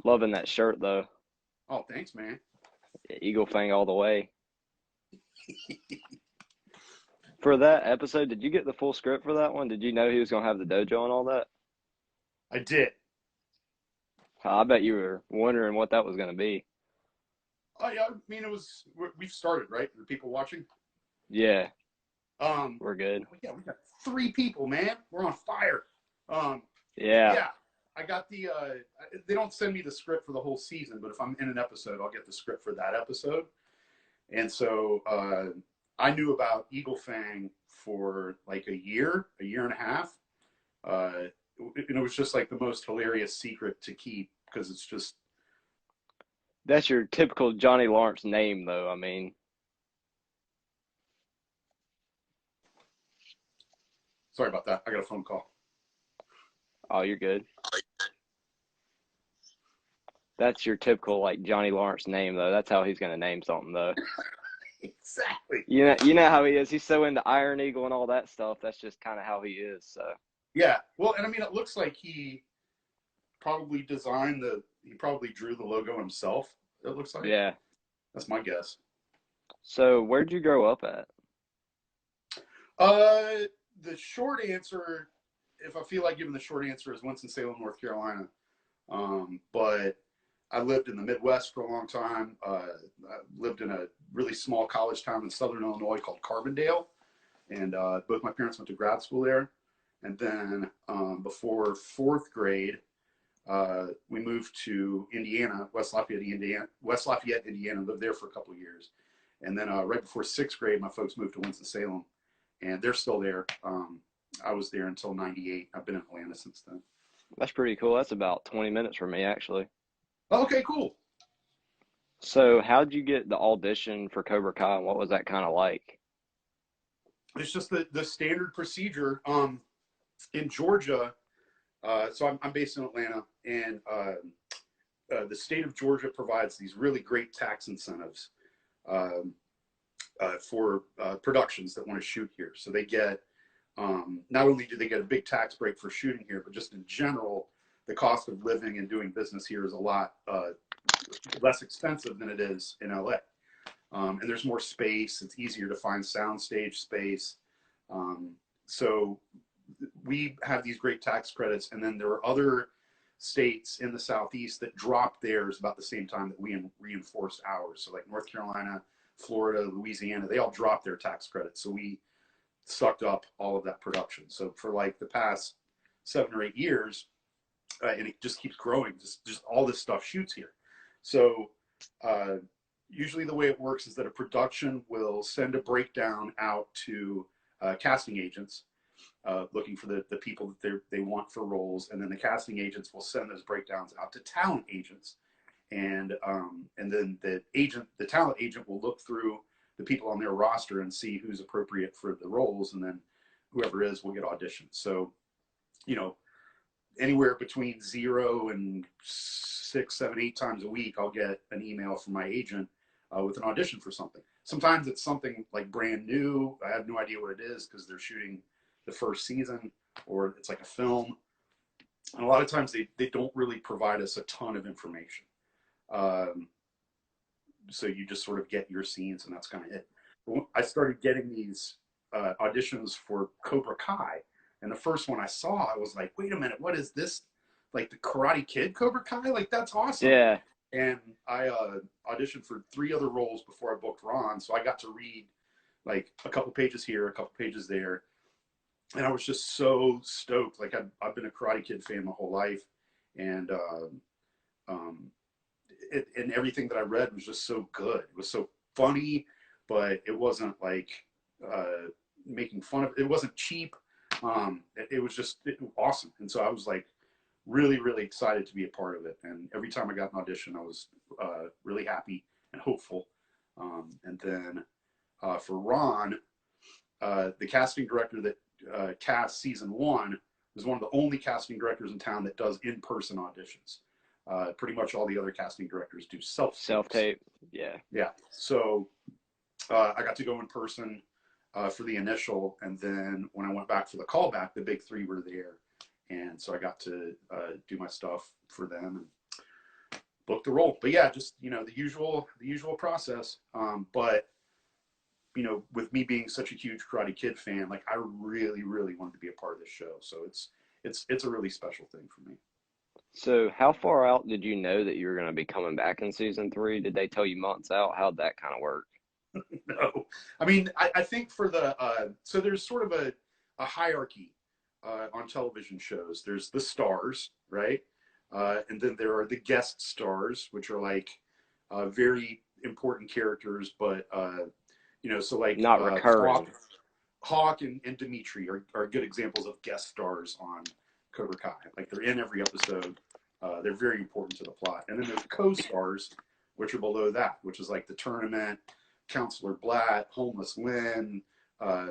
Loving that shirt though. Oh, thanks, man. Eagle Fang all the way. For that episode, did you get the full script for that one? Did you know he was gonna have the dojo and all that? I did. I bet you were wondering what that was gonna be. Oh yeah, I mean we've started, right? The people watching. Yeah, Um, we're good. yeah, we got 3 people, man. We're on fire. Um, Yeah, yeah, I got the. They don't send me the script for the whole season, but if I'm in an episode, I'll get the script for that episode. And so I knew about Eagle Fang for like a year and a half. And it was just like the most hilarious secret to keep because it's just. that's your typical Johnny Lawrence name, though. I mean, Sorry about that. I got a phone call. oh, you're good. That's your typical like Johnny Lawrence name, though. That's how he's gonna name something, though. Exactly. You know how he is. He's so into Iron Eagle and all that stuff. That's just kind of how he is. So Yeah. Well, and I mean, it looks like he probably drew the logo himself. It looks like. yeah. That's my guess. So where'd you grow up at? The short answer, if I feel like giving the short answer, is Winston-Salem, North Carolina. But I lived in the Midwest for a long time. I lived in a really small college town in Southern Illinois called Carbondale, and both my parents went to grad school there. And then before fourth grade, we moved to Indiana, West Lafayette, Indiana. Lived there for a couple of years, and then right before sixth grade, my folks moved to Winston-Salem, and they're still there. I was there until '98. I've been in Atlanta since then. That's pretty cool. That's about 20 minutes from me, actually. Oh, okay, cool. So how'd you get the audition for Cobra Kai, and what was that kind of like? It's just the standard procedure. In Georgia, so I'm based in Atlanta, and the state of Georgia provides these really great tax incentives um, for productions that want to shoot here. So they get not only do they get a big tax break for shooting here, but just in general, the cost of living and doing business here is a lot less expensive than it is in LA. And there's more space. It's easier to find soundstage space. So we have these great tax credits, and then there are other states in the Southeast that drop theirs about the same time that we reinforce ours. So like North Carolina, Florida, Louisiana, they all drop their tax credits. So we sucked up all of that production. So for like the past 7 or 8 years, and it just keeps growing, just all this stuff shoots here. So usually the way it works is that a production will send a breakdown out to casting agents looking for the people that they want for roles, and then the casting agents will send those breakdowns out to talent agents, and then the talent agent will look through the people on their roster and see who's appropriate for the roles, and then whoever is will get auditions. So, anywhere between 0 and 6, 7, 8 times a week, I'll get an email from my agent with an audition for something. Sometimes it's something like brand new. I have no idea what it is because they're shooting the first season, or it's like a film. And a lot of times they don't really provide us a ton of information. So you just sort of get your scenes, and that's kind of it. But I started getting these auditions for Cobra Kai, and the first one I saw, I was like, wait a minute, what is this? Like the Karate Kid Cobra Kai? Like, that's awesome. Yeah. And I auditioned for 3 other roles before I booked Ron, so I got to read like a couple pages here, a couple pages there, and I was just so stoked. Like I've been a Karate Kid fan my whole life, and and everything that I read was just so good. It was so funny, but it wasn't like making fun of it. It wasn't cheap. It was just awesome. And so I was like really, really excited to be a part of it. And every time I got an audition, I was really happy and hopeful. And then for Ron, the casting director that cast season 1 was one of the only casting directors in town that does in-person auditions. Pretty much all the other casting directors do Self-tape. Yeah. Yeah. So I got to go in person for the initial, and then when I went back for the callback, the big 3 were there, and so I got to do my stuff for them. book the role. But yeah, just, you know, the usual process. But you know, with me being such a huge Karate Kid fan, like I really, really wanted to be a part of this show. So it's a really special thing for me. So how far out did you know that you were going to be coming back in season three? Did they tell you months out? How'd that kind of work? No, I mean, I think for the so there's sort of a hierarchy on television shows. There's the stars, right? And then there are the guest stars, which are like very important characters, but you know, so like Not recurring. Hawk and Dimitri are good examples of guest stars on Cobra Kai. Like they're in every episode. They're very important to the plot. And then there's co-stars, which are below that, which is like the tournament, Counselor Blatt, Homeless Lynn, uh,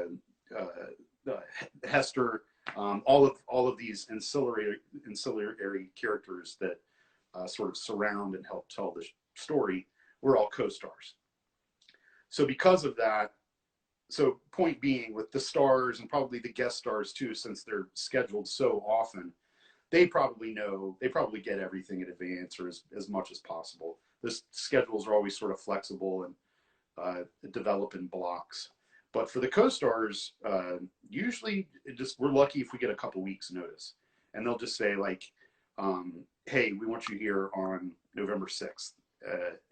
Hester, all of these ancillary characters that sort of surround and help tell the story. We're all co-stars. So because of that, so point being, with the stars and probably the guest stars too, since they're scheduled so often, they probably get everything in advance, or as much as possible. The schedules are always sort of flexible and develop in blocks. But for the co-stars, usually we're lucky if we get a couple weeks notice, and they'll just say like, "Hey, we want you here on November 6th,"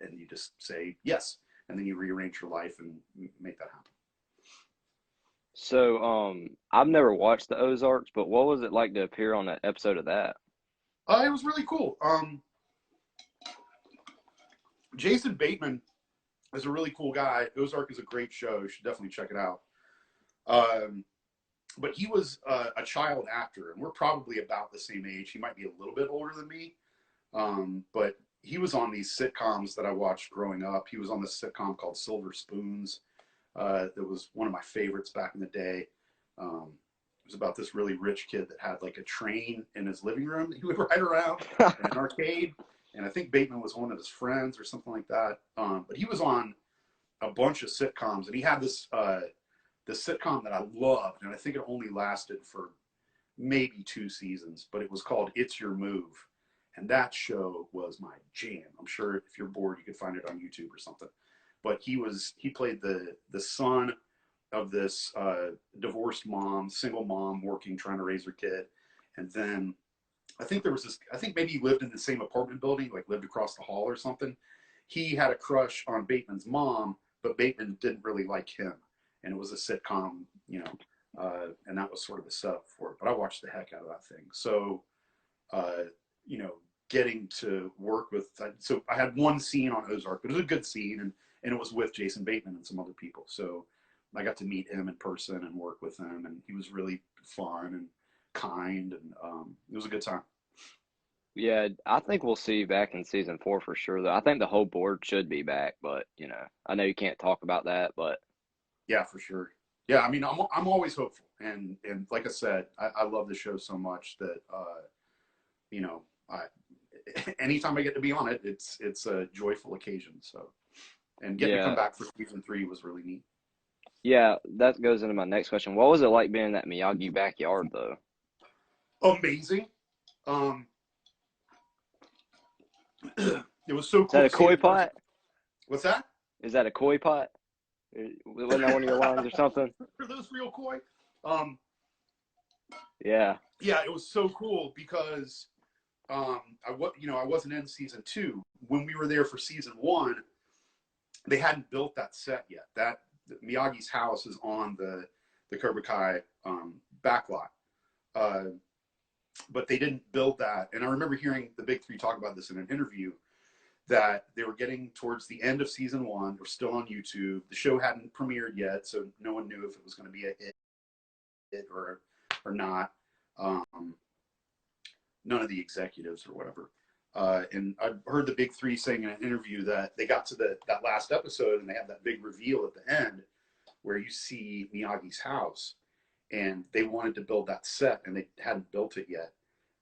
and you just say yes, and then you rearrange your life and make that happen. So, I've never watched the Ozarks, but what was it like to appear on an episode of that? It was really cool. Jason Bateman is a really cool guy. Ozark is a great show. You should definitely check it out. Um, but he was a child actor, and we're probably about the same age. He might be a little bit older than me, but he was on these sitcoms that I watched growing up. He was on this sitcom called Silver Spoons. That was one of my favorites back in the day. It was about this really rich kid that had like a train in his living room that he would ride around in an arcade. And I think Bateman was one of his friends or something like that. But he was on a bunch of sitcoms, and he had this sitcom that I loved, and I think it only lasted for maybe 2 seasons, but it was called It's Your Move. And that show was my jam. I'm sure if you're bored, you could find it on YouTube or something. But he played the son of this divorced mom, single mom, working, trying to raise her kid. And then I think maybe he lived in the same apartment building, like lived across the hall or something. He had a crush on Bateman's mom, but Bateman didn't really like him. And it was a sitcom, you know, and that was sort of the setup for it. But I watched the heck out of that thing. So, you know, getting to work with, so I had one scene on Ozark, but it was a good scene, and it was with Jason Bateman and some other people. So I got to meet him in person and work with him, and he was really fun and kind, and it was a good time. Yeah, I think we'll see you back in season four for sure, though. I think the whole board should be back, but I know you can't talk about that, but Yeah, for sure. Yeah, I mean, I'm always hopeful, and like I said, I love the show so much that you know, I anytime I get to be on it, it's a joyful occasion. So, and getting to come yeah, back for season 3 was really neat. yeah, that goes into my next question. What was it like being in that Miyagi backyard, though? Amazing. Um, it was so Is that cool a to see it koi in person. pot? What's that? Is that a koi pot? Wasn't that one of your lines or something? Are those real koi? Um, Yeah. yeah, it was so cool because I wasn't in season 2 when we were there for season 1. They hadn't built that set yet. That Miyagi's house is on the Cobra Kai backlot, but they didn't build that. And I remember hearing the Big Three talk about this in an interview, that they were getting towards the end of season 1. They're still on YouTube. The show hadn't premiered yet, so no one knew if it was going to be a hit or not. None of the executives or whatever. And I heard the Big Three saying in an interview that they got to that last episode, and they had that big reveal at the end where you see Miyagi's house, and they wanted to build that set, and they hadn't built it yet.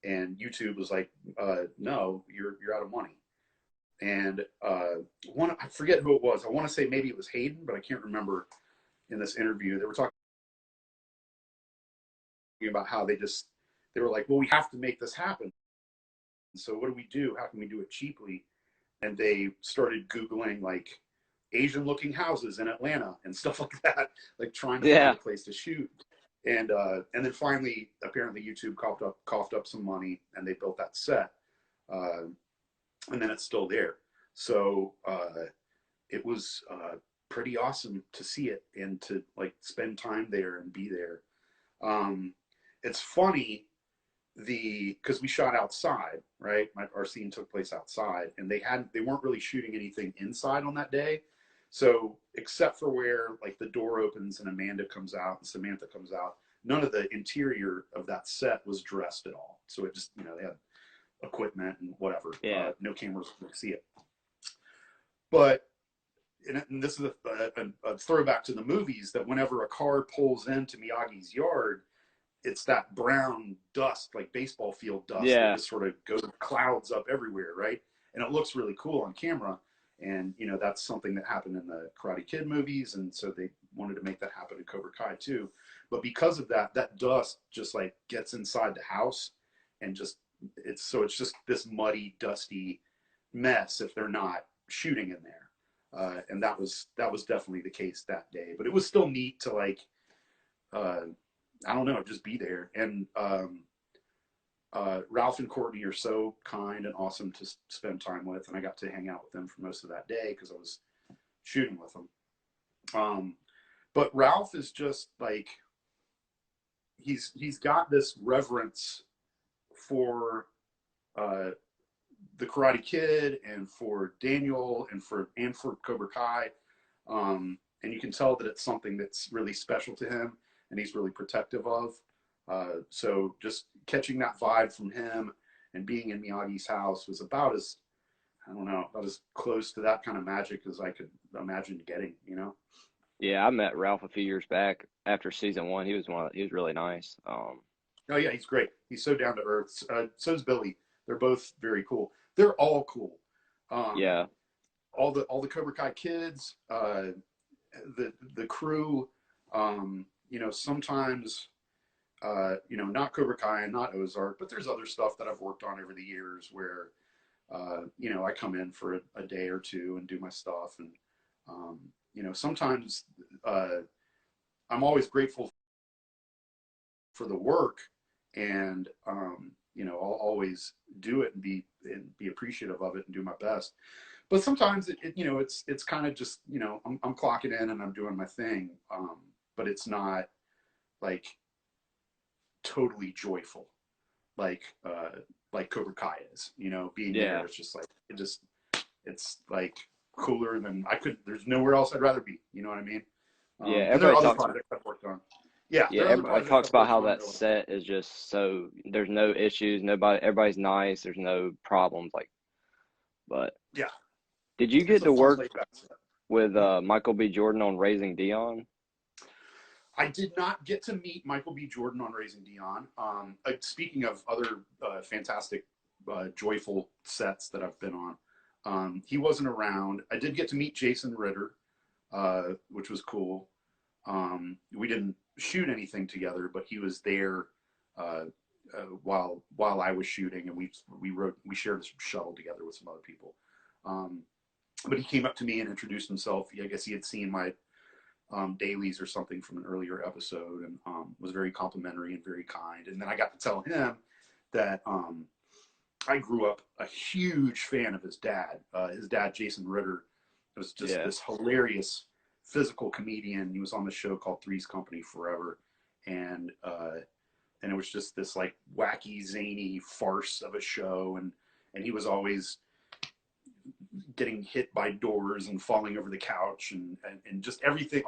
And YouTube was like, "No, you're out of money." And I forget who it was. I want to say maybe it was Hayden, but I can't remember. In this interview, they were talking about how they were like, "Well, we have to make this happen. So what do we do? How can we do it cheaply?" and they started Googling like Asian looking houses in Atlanta and stuff like that, like trying to find Yeah. a place to shoot. And then finally, apparently YouTube coughed up some money and they built that set. And then it's still there. So it was pretty awesome to see it and to like spend time there and be there. It's funny because we shot outside, right? Our scene took place outside, and they weren't really shooting anything inside on that day. So except for where like the door opens and Amanda comes out and Samantha comes out, none of the interior of that set was dressed at all. So it just, you know, they had equipment and whatever. Yeah. No cameras to see it. But and this is a throwback to the movies, that whenever a car pulls into Miyagi's yard, it's that brown dust, like baseball field dust, that Yeah. just sort of goes clouds up everywhere, right? And it looks really cool on camera. And you know, that's something that happened in the Karate Kid movies, and so they wanted to make that happen in Cobra Kai too. But because of that, that dust just like gets inside the house, and just it's just this muddy, dusty mess if they're not shooting in there. And that was definitely the case that day. But it was still neat to like, I don't know, just be there. And Ralph and Courtney are so kind and awesome to spend time with, and I got to hang out with them for most of that day because I was shooting with them. But Ralph is just like, he's got this reverence for the Karate Kid and for Daniel and for Cobra Kai, and you can tell that it's something that's really special to him and he's really protective of. So just catching that vibe from him and being in Miyagi's house was about as, I don't know, about as close to that kind of magic as I could imagine getting, you know? Yeah, I met Ralph a few years back after season one. He was really nice. Oh yeah, he's great. He's so down to earth. So's Billy. They're both very cool. They're all cool. Um, Yeah. all the Cobra Kai kids, the crew. You know, sometimes, you know, not Cobra Kai and not Ozark, but there's other stuff that I've worked on over the years where, you know, I come in for a day or two and do my stuff, and you know, sometimes I'm always grateful for the work, and you know, I'll always do it and be appreciative of it and do my best. But sometimes you know, it's kind of just, you know, I'm clocking in and I'm doing my thing, but it's not like totally joyful like Cobra Kai is. You know, being Yeah. there, it's just like it's like cooler than I could. There's nowhere else I'd rather be. You know what I mean? Yeah. And there are Everybody other talks. projects I've worked on. Yeah, Yeah, there are other everybody projects talks I've about worked how on. that set is just so there's no issues, everybody's nice, there's no problems. Like, but Yeah, did you it's get a to fun work laid back set. with Michael B. Jordan on Raising Dion? I did not get to meet Michael B. Jordan on Raising Dion. Speaking of other fantastic, joyful sets that I've been on, he wasn't around. I did get to meet Jason Ritter, which was cool. We didn't shoot anything together, but he was there while I was shooting, and we shared a shuttle together with some other people. But he came up to me and introduced himself. I guess he had seen my dailies or something from an earlier episode, and was very complimentary and very kind. And then I got to tell him that I grew up a huge fan of his dad. His dad, Jason Ritter, was just Yeah. this hilarious physical comedian. He was on the show called Three's Company forever, and it was just this like wacky, zany farce of a show, and he was always getting hit by doors and falling over the couch, and just everything,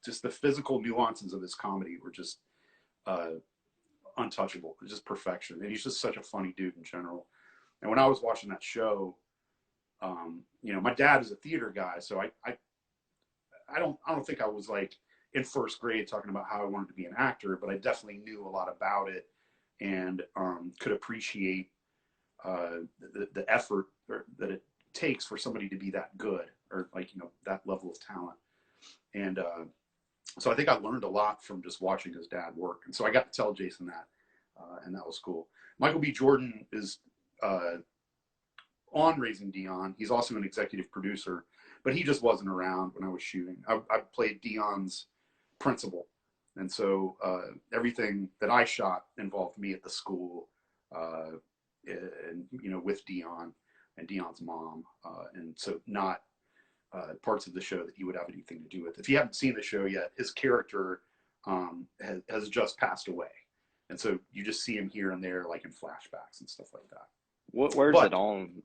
just the physical nuances of his comedy were just untouchable, just perfection. And he's just such a funny dude in general. And when I was watching that show, you know, my dad is a theater guy, so I don't think I was like in first grade talking about how I wanted to be an actor, but I definitely knew a lot about it, and could appreciate the effort that it takes for somebody to be that good, or like, you know, that level of talent. And so I think I learned a lot from just watching his dad work, and so I got to tell Jason that, and that was cool. Michael B. Jordan is on Raising Dion. He's also an executive producer, but he just wasn't around when I was shooting. I played Dion's principal. And so everything that I shot involved me at the school, and with Dion and Dion's mom, and so not parts of the show that he would have anything to do with. If you haven't seen the show yet, his character has just passed away, and so you just see him here and there, like in flashbacks and stuff like that. Where's it on?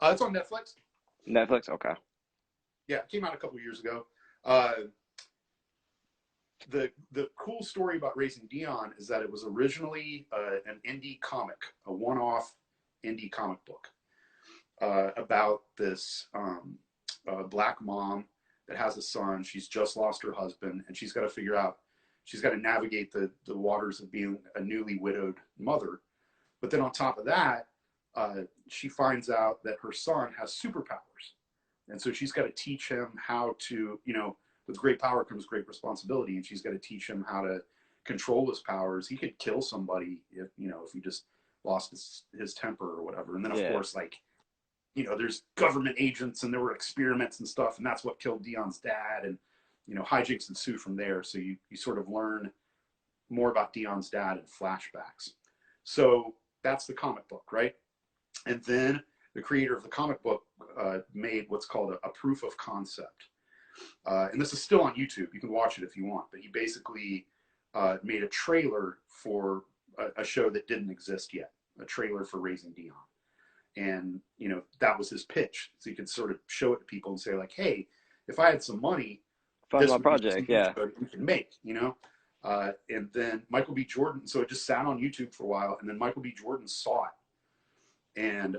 It's on Netflix. Netflix, okay. Yeah, it came out a couple years ago. The cool story about Raising Dion is that it was originally an indie comic, a one-off indie comic book about this black mom that has a son. She's just lost her husband, and she's got to navigate the waters of being a newly widowed mother. But then on top of that, she finds out that her son has superpowers. And so she's got to teach him how to, with great power comes great responsibility. And she's got to teach him how to control his powers. He could kill somebody if he just lost his temper or whatever. And then, of course, there's government agents and there were experiments and stuff. And that's what killed Dion's dad. And, hijinks ensue from there. So you sort of learn more about Dion's dad in flashbacks. So that's the comic book, right? And then the creator of the comic book made what's called a proof of concept. And this is still on YouTube. You can watch it if you want. But he basically made a trailer for a show that didn't exist yet, a trailer for Raising Dion. And, that was his pitch. So you could sort of show it to people and say, like, hey, if I had some money, Fund my project, yeah. We can make, and then Michael B. Jordan, so it just sat on YouTube for a while, and then Michael B. Jordan saw it and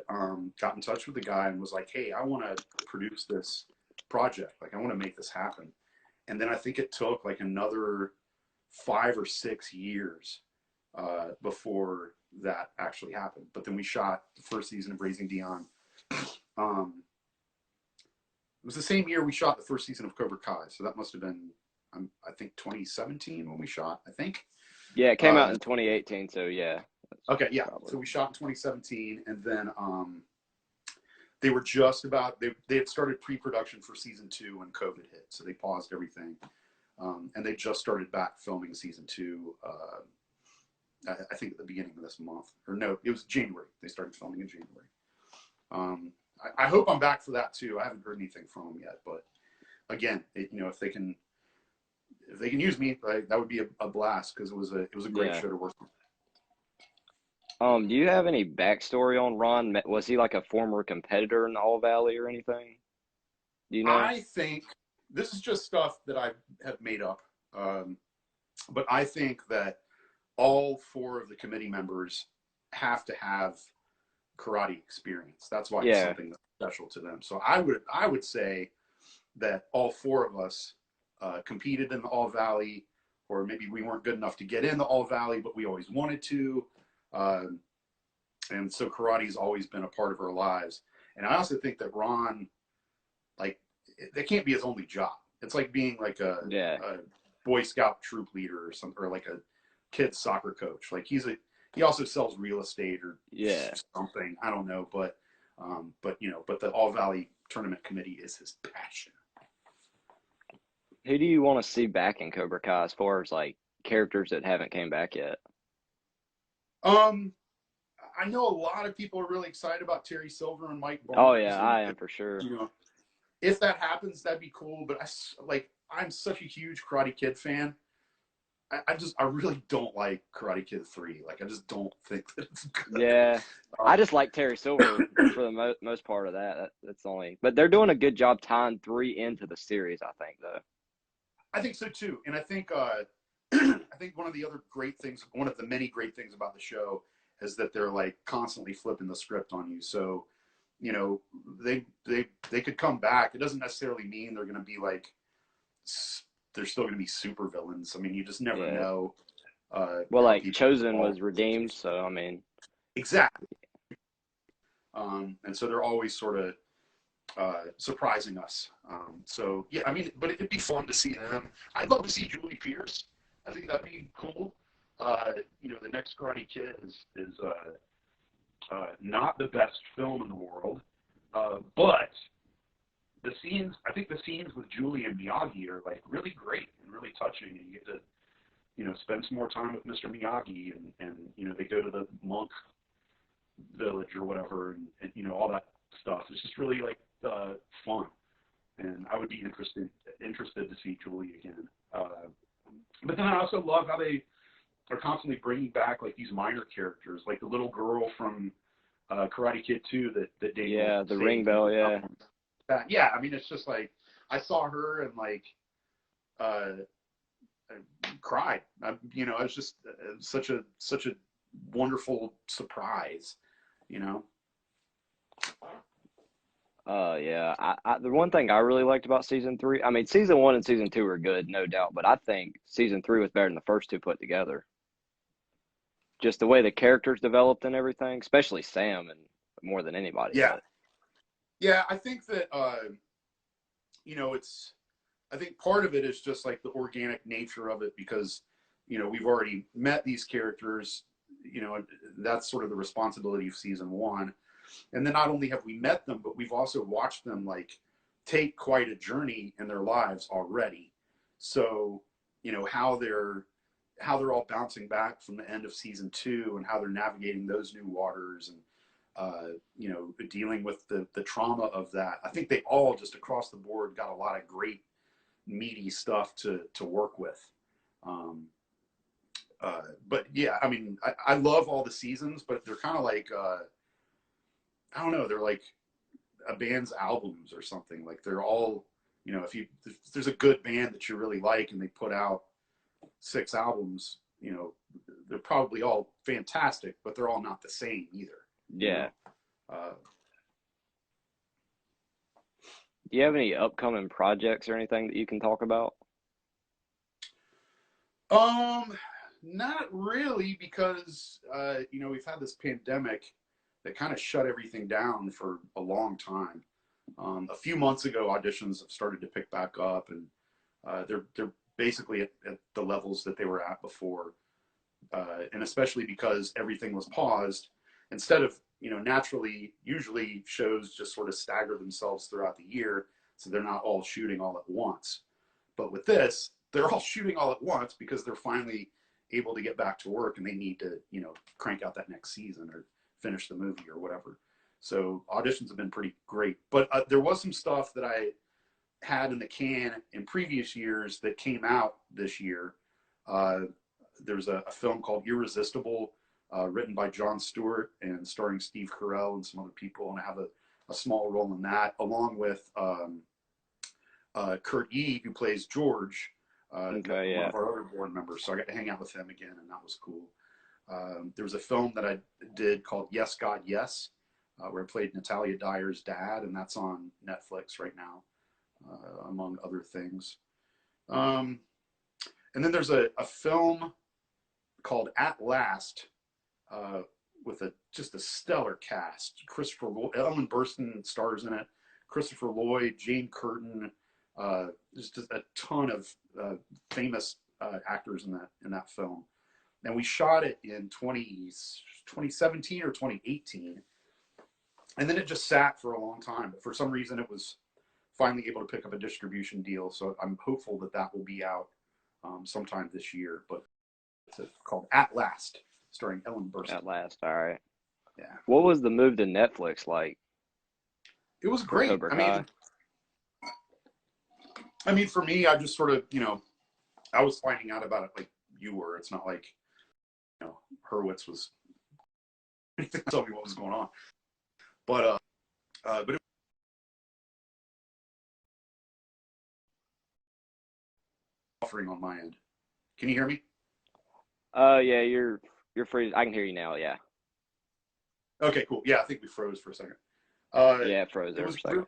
got in touch with the guy and was like, hey, I want to produce this project. Like, I want to make this happen. And then I think it took like another 5 or 6 years before that actually happened. But then we shot the first season of Raising Dion. It was the same year we shot the first season of Cobra Kai. So that must have been, I think, 2017 when we shot, I think. Yeah, it came out in 2018. So yeah. Okay, yeah. Probably. So we shot in 2017, and then they were just about, they had started pre-production for season 2 when COVID hit. So they paused everything. And they just started back filming season 2, I think at the beginning of this month. Or no, it was January. They started filming in January. I hope I'm back for that too. I haven't heard anything from them yet, but again, if they can use me, that would be a blast, because it was a great show to work on. Do you have any backstory on Ron? Was he like a former competitor in the All Valley or anything? Do you know? I think this is just stuff that I have made up, but I think that all 4 of the committee members have to have karate experience. That's why it's something that's special to them. So I would say that all 4 of us competed in the All Valley, or maybe we weren't good enough to get in the All Valley, but we always wanted to. And so karate's always been a part of our lives. And I also think that Ron, like, that can't be his only job. It's like being like a Boy Scout troop leader or something, or like a kid's soccer coach. Like, he also sells real estate or something. I don't know, but the All Valley Tournament Committee is his passion. Who do you want to see back in Cobra Kai as far as like characters that haven't came back yet? I know a lot of people are really excited about Terry Silver and Mike Barnes. Oh yeah, I am for sure. If that happens, that'd be cool. But I'm such a huge Karate Kid fan. I really don't like Karate Kid 3. Like, I just don't think that it's good. Yeah. I just like Terry Silver for the most part of that. That's only, but they're doing a good job tying 3 into the series, I think, though. I think so too. And I think one of the many great things about the show is that they're like constantly flipping the script on you. So, they could come back. It doesn't necessarily mean they're going to be like, they're still going to be super villains. I mean, you just never know. Well, like Chosen was redeemed, so I mean, exactly. And so they're always sort of surprising us. So yeah, I mean, but it'd be fun to see them. I'd love to see Julie Pierce. I think that'd be cool. The next Karate Kid is not the best film in the world, but I think the scenes with Julie and Miyagi are like really great and really touching, and you get to, spend some more time with Mr. Miyagi, and they go to the monk village or whatever, and all that stuff. It's just really like fun, and I would be interested to see Julie again. But then I also love how they are constantly bringing back like these minor characters, like the little girl from Karate Kid 2 that Daniel the ring bell, yeah. Yeah, I mean, it's just like I saw her and like I cried. It's just such a wonderful surprise. Yeah. The one thing I really liked about season 3, I mean, season 1 and season 2 are good, no doubt, but I think season 3 was better than the first two put together. Just the way the characters developed and everything, especially Sam, and more than anybody. Yeah. But. Yeah, I think that I think part of it is just like the organic nature of it, because we've already met these characters. That's sort of the responsibility of season 1. And then not only have we met them, but we've also watched them like take quite a journey in their lives already. So how they're all bouncing back from the end of season 2, and how they're navigating those new waters, and dealing with the trauma of that. I think they all just across the board got a lot of great meaty stuff to work with. But yeah, I mean, I love all the seasons, but they're kind of like, I don't know, they're like a band's albums or something. Like they're all, if there's a good band that you really like and they put out 6 albums, they're probably all fantastic, but they're all not the same either. Yeah. Do you have any upcoming projects or anything that you can talk about? Not really, because we've had this pandemic that kind of shut everything down for a long time. A few months ago, auditions have started to pick back up, and they're basically at the levels that they were at before, and especially because everything was paused. Instead of naturally, usually shows just sort of stagger themselves throughout the year, so they're not all shooting all at once. But with this, they're all shooting all at once because they're finally able to get back to work, and they need to crank out that next season or finish the movie or whatever. So auditions have been pretty great, but there was some stuff that I had in the can in previous years that came out this year. There's a film called Irresistible, written by Jon Stewart and starring Steve Carell and some other people, and I have a small role in that, along with Kurt E, who plays George, one of our other board members. So I got to hang out with him again, and that was cool. There was a film that I did called Yes, God, Yes, where I played Natalia Dyer's dad, and that's on Netflix right now, among other things. And then there's a film called At Last, with just a stellar cast. Christopher Lloyd, Ellen Burstyn stars in it. Christopher Lloyd, Jane Curtin, just a ton of famous actors in that film. And we shot it in 2017 or 2018, and then it just sat for a long time. But for some reason, it was finally able to pick up a distribution deal. So I'm hopeful that will be out sometime this year. But it's called At Last, starring Ellen Burstyn. At Last, all right. Yeah. What was the move to Netflix like? It was great. I mean, for me, I just sort of, I was finding out about it like you were. It's not like, Hurwitz was telling me what was going on. But it offering on my end. Can you hear me? Yeah, you're free. I can hear you now. Yeah. Okay, cool. Yeah, I think we froze for a second. Yeah, it froze there for a second.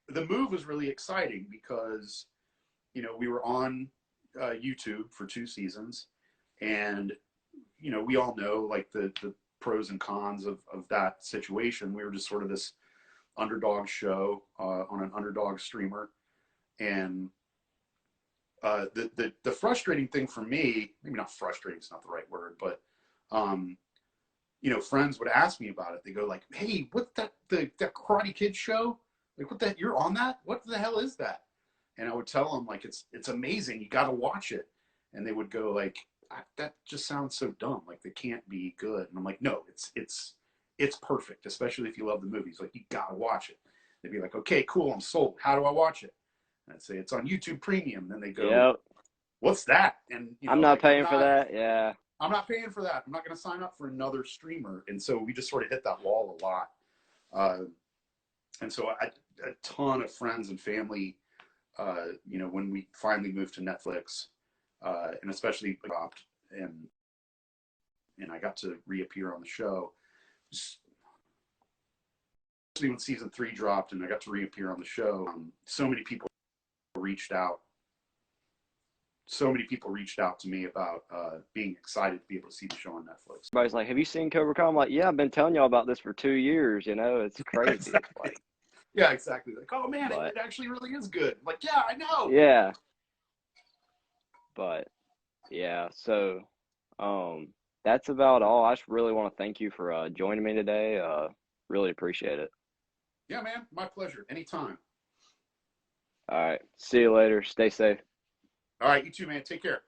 The move was really exciting because, we were on YouTube for 2 seasons, and we all know like the pros and cons of that situation. We were just sort of this underdog show on an underdog streamer, and the frustrating thing for me, maybe not frustrating, it's not the right word, but friends would ask me about it. They go like, "Hey, what's that that Karate Kid show? Like, what that? You're on that? What the hell is that?" And I would tell them like, "It's amazing. You got to watch it." And they would go like, "That just sounds so dumb. Like, they can't be good." And I'm like, "No, it's perfect, especially if you love the movies. Like, you got to watch it." They'd be like, "Okay, cool, I'm sold. How do I watch it?" And I'd say, "It's on YouTube Premium." Then they go, Yep. "What's that?" And I'm not paying for that. Yeah. I'm not paying for that. I'm not going to sign up for another streamer. And so we just sort of hit that wall a lot. And so a ton of friends and family, when we finally moved to Netflix, and especially dropped, and I got to reappear on the show, especially when season 3 dropped and I got to reappear on the show. So many people reached out to me about being excited to be able to see the show on Netflix. Everybody's like, "Have you seen Cobra Kai?" I'm like, "Yeah, I've been telling y'all about this for 2 years. It's crazy." Exactly. Like, yeah, exactly. Like, "Oh man, but, it actually really is good." I'm like, yeah, I know. yeah. But yeah, so that's about all. I just really want to thank you for joining me today. Really appreciate it. Yeah, man, my pleasure. Anytime. All right. See you later. Stay safe. All right, you too, man. Take care.